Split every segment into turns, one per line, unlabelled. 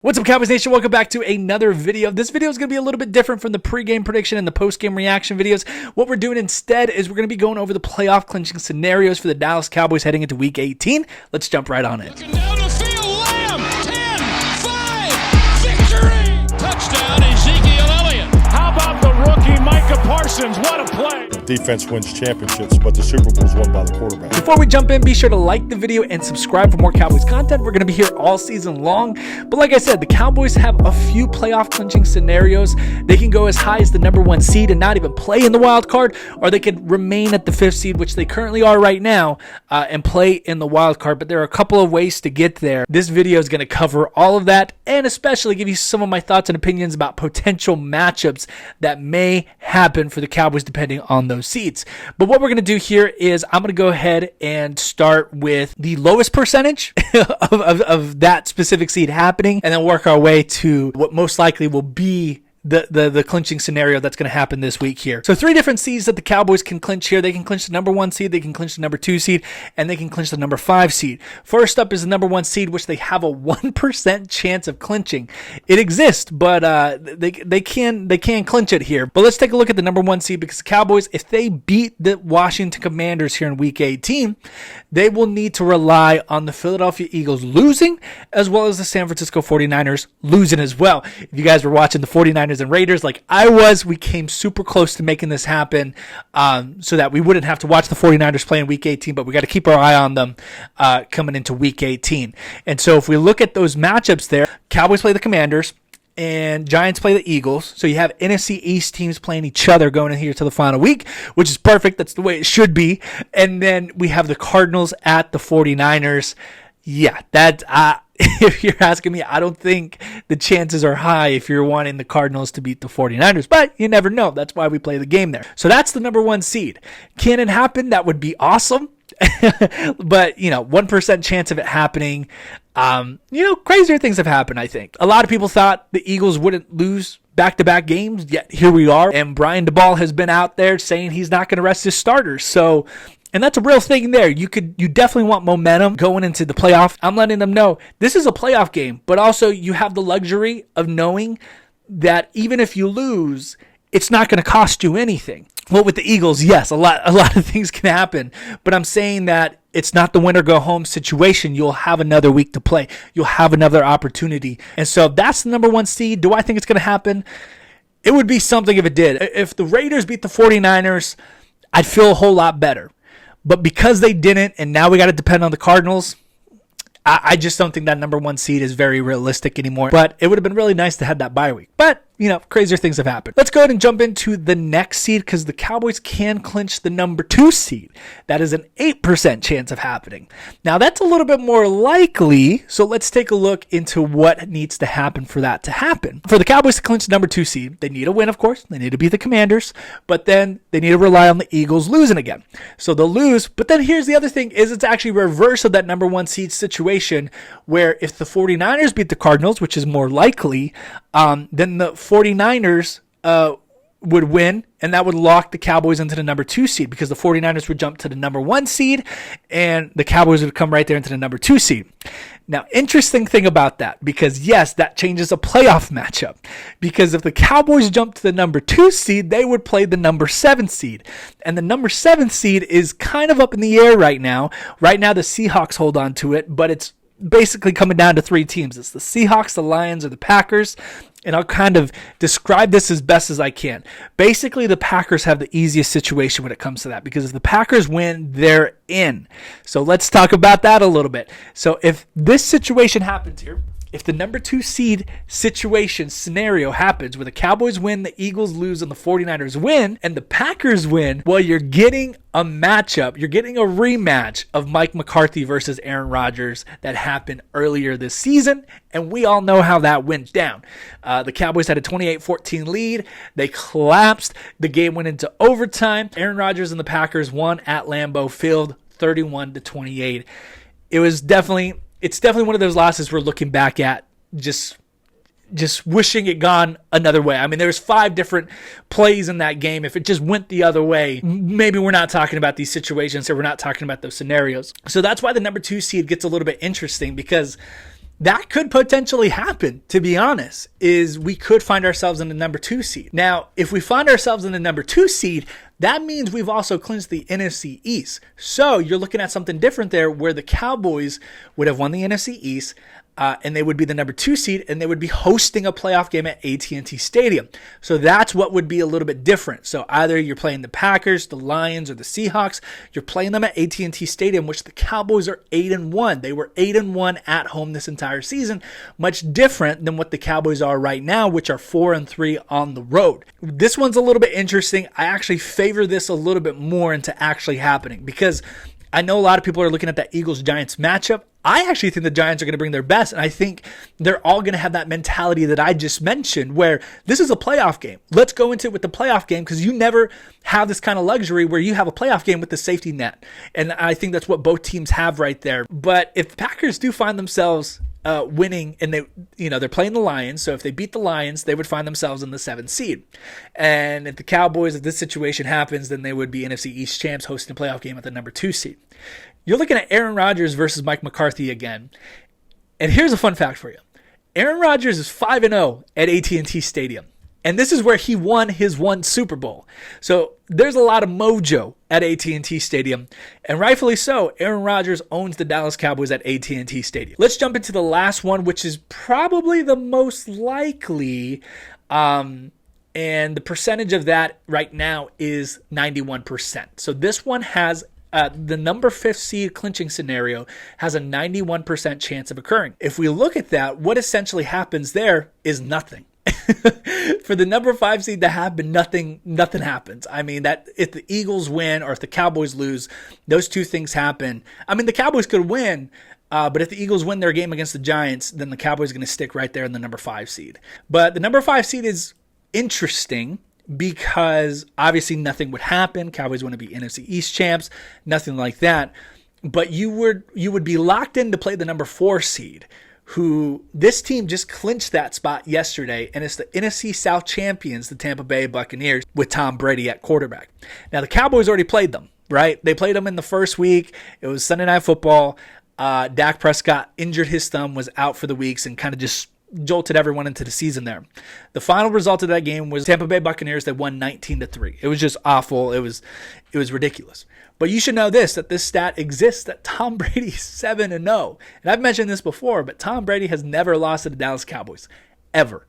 What's up, Cowboys Nation? Welcome back to another video. This video is going to be a little bit different from the pregame prediction and the postgame reaction videos. What we're doing instead is we're going to be going over the playoff clinching scenarios for the Dallas Cowboys heading into Week 18. Let's jump right on it.
Looking down the field, Lamb, 10, 5, victory! Touchdown, Ezekiel Elliott. How about the rookie Micah Parsons? What a play!
Defense wins championships, but the Super Bowl is won by the quarterback.
Before we jump in, be sure to like the video and subscribe for more Cowboys content. We're going to be here all season long. But like I said, the Cowboys have a few playoff clinching scenarios. They can go as high as the number 1 seed and not even play in the wild card, or they could remain at the 5th seed, which they currently are right now, and play in the wild card. But there are a couple of ways to get there. This video is going to cover all of that and especially give you some of my thoughts and opinions about potential matchups that may happen for the Cowboys depending on those seeds. But what we're going to do here is I'm going to go ahead and start with the lowest percentage of that specific seed happening, and then work our way to what most likely will be the clinching scenario that's going to happen this week here. So 3 different seeds that the Cowboys can clinch here. They can clinch the number 1 seed, they can clinch the number 2 seed, and they can clinch the number 5 seed. First up is the number 1 seed, which they have a 1% chance of clinching. It exists, but they can clinch it here. But let's take a look at the number 1 seed, because the Cowboys, if they beat the Washington Commanders here in Week 18, they will need to rely on the Philadelphia Eagles losing, as well as the San Francisco 49ers losing as well. If you guys were watching the 49ers and Raiders like I was, we came super close to making this happen, so that we wouldn't have to watch the 49ers play in Week 18, but we got to keep our eye on them coming into Week 18. And so if we look at those matchups there, Cowboys play the Commanders, and Giants play the Eagles. So you have NFC East teams playing each other going in here to the final week, which is perfect. That's the way it should be. And then we have the Cardinals at the 49ers. Yeah, that if you're asking me, I don't think the chances are high if you're wanting the Cardinals to beat the 49ers, but you never know. That's why we play the game there. So that's the number 1 seed. Can it happen? That would be awesome. But, 1% chance of it happening. Crazier things have happened, I think. A lot of people thought the Eagles wouldn't lose back-to-back games, yet here we are. And Brian DeBall has been out there saying he's not going to rest his starters. So, and that's a real thing there. You definitely want momentum going into the playoff. I'm letting them know this is a playoff game, but also you have the luxury of knowing that even if you lose, it's not going to cost you anything. Well, with the Eagles, yes, a lot of things can happen, but I'm saying that it's not the win or go home situation. You'll have another week to play. You'll have another opportunity. And so that's the number 1 seed. Do I think it's going to happen? It would be something if it did. If the Raiders beat the 49ers, I'd feel a whole lot better. But because they didn't, and now we got to depend on the Cardinals, I just don't think that number 1 seed is very realistic anymore. But it would have been really nice to have that bye week. But, crazier things have happened. Let's go ahead and jump into the next seed, because the Cowboys can clinch the number 2 seed. That is an 8% chance of happening. Now, that's a little bit more likely, so let's take a look into what needs to happen for that to happen. For the Cowboys to clinch the number 2 seed, they need a win, of course. They need to beat the Commanders, but then they need to rely on the Eagles losing again. So they'll lose, but then here's the other thing, is it's actually reverse of that number 1 seed situation, where if the 49ers beat the Cardinals, which is more likely, then the 49ers would win, and that would lock the Cowboys into the number 2 seed, because the 49ers would jump to the number 1 seed, and the Cowboys would come right there into the number 2 seed. Now, interesting thing about that, because yes, that changes a playoff matchup, because if the Cowboys jump to the number 2 seed, they would play the number 7 seed, and the number 7 seed is kind of up in the air right now. Right now, the Seahawks hold on to it, but it's basically coming down to 3 teams. It's the Seahawks, the Lions, or the Packers. And I'll kind of describe this as best as I can. Basically, the Packers have the easiest situation when it comes to that, because if the Packers win, they're in. So let's talk about that a little bit. So if this situation happens here, if the number 2 seed scenario happens where the Cowboys win, the Eagles lose, and the 49ers win, and the Packers win, well, you're getting a matchup. You're getting a rematch of Mike McCarthy versus Aaron Rodgers that happened earlier this season, and we all know how that went down. The Cowboys had a 28-14 lead. They collapsed. The game went into overtime. Aaron Rodgers and the Packers won at Lambeau Field 31-28. It's definitely one of those losses we're looking back at just wishing it gone another way. I mean, there's 5 different plays in that game. If it just went the other way, maybe we're not talking about these situations, or we're not talking about those scenarios. So that's why the number 2 seed gets a little bit interesting, because that could potentially happen, to be honest, is we could find ourselves in the number 2 seed. Now, if we find ourselves in the number 2 seed, that means we've also clinched the NFC East. So you're looking at something different there where the Cowboys would have won the NFC East, and they would be the number 2 seed, and they would be hosting a playoff game at AT&T Stadium. So that's what would be a little bit different. So either you're playing the Packers, the Lions, or the Seahawks. You're playing them at AT&T Stadium, which the Cowboys are 8-1. They were 8-1 at home this entire season, much different than what the Cowboys are right now, which are 4-3 on the road. This one's a little bit interesting. I actually favor this a little bit more into actually happening because I know a lot of people are looking at that Eagles-Giants matchup. I actually think the Giants are going to bring their best, and I think they're all going to have that mentality that I just mentioned where this is a playoff game. Let's go into it with the playoff game because you never have this kind of luxury where you have a playoff game with the safety net, and I think that's what both teams have right there. But if the Packers do find themselves winning, and they're playing the Lions, so if they beat the Lions, they would find themselves in the 7th seed. And if the Cowboys, if this situation happens, then they would be NFC East champs hosting a playoff game at the number 2 seed. You're looking at Aaron Rodgers versus Mike McCarthy again. And here's a fun fact for you. Aaron Rodgers is 5-0 at AT&T Stadium. And this is where he won his one Super Bowl. So there's a lot of mojo at AT&T Stadium. And rightfully so, Aaron Rodgers owns the Dallas Cowboys at AT&T Stadium. Let's jump into the last one, which is probably the most likely. And the percentage of that right now is 91%. So this one has the number 5th seed clinching scenario has a 91% chance of occurring. If we look at that, what essentially happens there is nothing. For the number 5 seed to happen, nothing happens. I mean, that if the Eagles win or if the Cowboys lose, those two things happen. I mean, the Cowboys could win, but if the Eagles win their game against the Giants, then the Cowboys are going to stick right there in the number 5 seed. But the number 5 seed is interesting because obviously nothing would happen. Cowboys want to be NFC East champs, nothing like that. But you would be locked in to play the number 4 seed, who this team just clinched that spot yesterday, and it's the NFC South champions, the Tampa Bay Buccaneers, with Tom Brady at quarterback. Now, the Cowboys already played them, right? They played them in the first week. It was Sunday Night Football. Dak Prescott injured his thumb, was out for the weeks, and kind of just jolted everyone into the season there. The final result of that game was Tampa Bay Buccaneers that won 19-3. It was just awful. It was ridiculous. But you should know that this stat exists, that Tom Brady is 7-0. And I've mentioned this before, but Tom Brady has never lost to the Dallas Cowboys. Ever.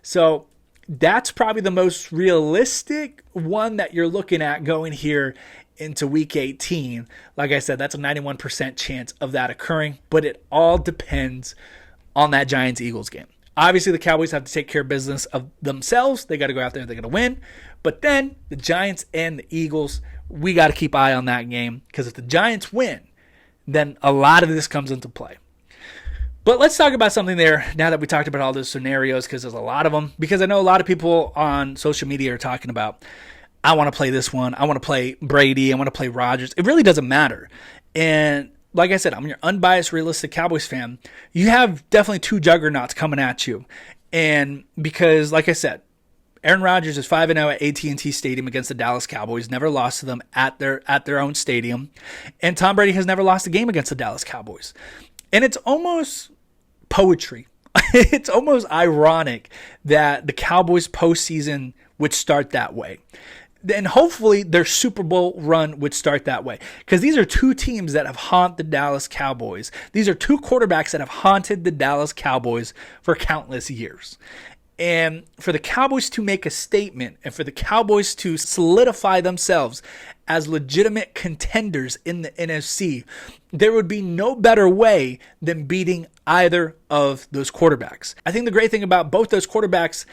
So that's probably the most realistic one that you're looking at going here into week 18. Like I said, that's a 91% chance of that occurring, but it all depends on that Giants-Eagles game. Obviously, the Cowboys have to take care of business of themselves. They got to go out there. They're going to win. But then the Giants and the Eagles, we got to keep eye on that game because if the Giants win, then a lot of this comes into play. But let's talk about something there now that we talked about all those scenarios because there's a lot of them. Because I know a lot of people on social media are talking about, I want to play this one. I want to play Brady. I want to play Rodgers. It really doesn't matter. And like I said, I'm your unbiased, realistic Cowboys fan. You have definitely two juggernauts coming at you. And because, like I said, Aaron Rodgers is 5-0 at AT&T Stadium against the Dallas Cowboys, never lost to them at their own stadium. And Tom Brady has never lost a game against the Dallas Cowboys. And it's almost poetry. It's almost ironic that the Cowboys postseason would start that way. And hopefully their Super Bowl run would start that way. Because these are two teams that have haunted the Dallas Cowboys. These are two quarterbacks that have haunted the Dallas Cowboys for countless years. And for the Cowboys to make a statement and for the Cowboys to solidify themselves as legitimate contenders in the NFC, there would be no better way than beating either of those quarterbacks. I think the great thing about both those quarterbacks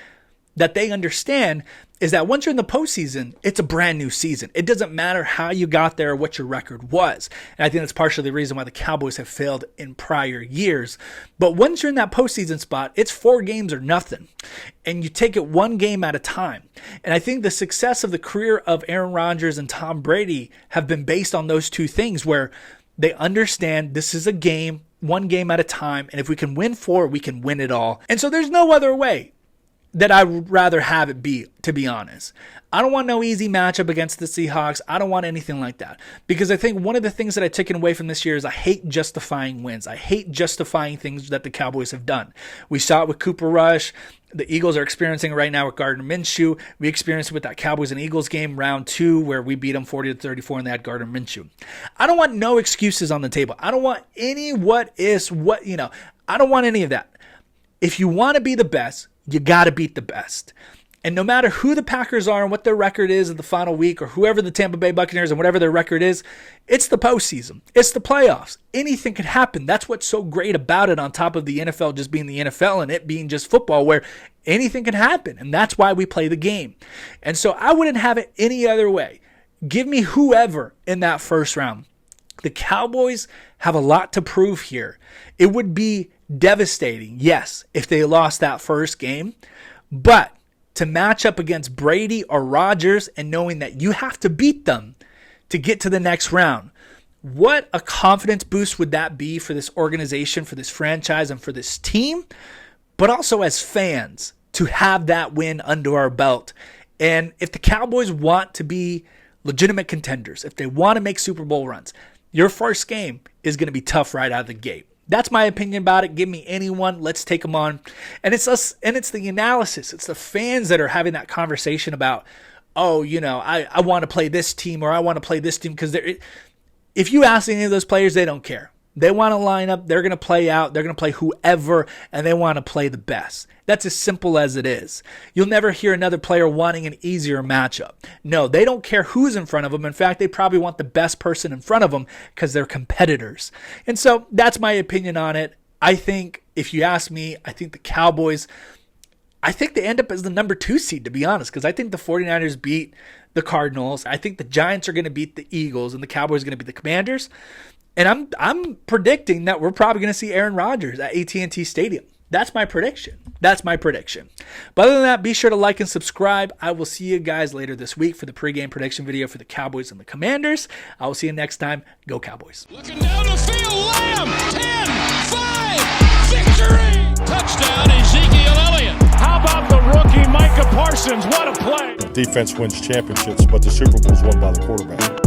that they understand is that once you're in the postseason, it's a brand new season. It doesn't matter how you got there or what your record was. And I think that's partially the reason why the Cowboys have failed in prior years. But once you're in that postseason spot, it's 4 games or nothing. And you take it one game at a time. And I think the success of the career of Aaron Rodgers and Tom Brady have been based on those two things where they understand this is a game, one game at a time. And if we can win 4, we can win it all. And so there's no other way that I would rather have it be, to be honest. I don't want no easy matchup against the Seahawks. I don't want anything like that. Because I think one of the things that I took away from this year is I hate justifying wins. I hate justifying things that the Cowboys have done. We saw it with Cooper Rush. The Eagles are experiencing it right now with Gardner Minshew. We experienced it with that Cowboys and Eagles game, round 2, where we beat them 40-34 and they had Gardner Minshew. I don't want no excuses on the table. I don't want any I don't want any of that. If you want to be the best, you got to beat the best. And no matter who the Packers are and what their record is in the final week, or whoever the Tampa Bay Buccaneers and whatever their record is, it's the postseason. It's the playoffs. Anything could happen. That's what's so great about it, on top of the NFL just being the NFL and it being just football, where anything can happen. And that's why we play the game. And so I wouldn't have it any other way. Give me whoever in that first round. The Cowboys have a lot to prove here. It would be devastating, yes, if they lost that first game. But to match up against Brady or Rodgers and knowing that you have to beat them to get to the next round, what a confidence boost would that be for this organization, for this franchise, and for this team, but also as fans to have that win under our belt. And if the Cowboys want to be legitimate contenders, if they want to make Super Bowl runs, your first game is going to be tough right out of the gate. That's my opinion about it. Give me anyone. Let's take them on. And it's us, and it's the analysis. It's the fans that are having that conversation about, I want to play this team, or I want to play this team. Because if you ask any of those players, they don't care. They want to line up. They're going to play out. They're going to play whoever, and they want to play the best. That's as simple as it is. You'll never hear another player wanting an easier matchup. No, they don't care who's in front of them. In fact, they probably want the best person in front of them because they're competitors. And so that's my opinion on it. I think, if you ask me, I think the Cowboys, I think they end up as the number 2 seed, to be honest, because I think the 49ers beat the Cardinals. I think the Giants are going to beat the Eagles, and the Cowboys are going to beat the Commanders. And I'm predicting that we're probably going to see Aaron Rodgers at AT&T Stadium. That's my prediction. But other than that, be sure to like and subscribe. I will see you guys later this week for the pregame prediction video for the Cowboys and the Commanders. I will see you next time. Go Cowboys.
Looking down the field, Lamb, 10, 5, victory! Touchdown, Ezekiel Elliott. How about the rookie Micah Parsons? What a play!
Defense wins championships, but the Super Bowl is won by the quarterback.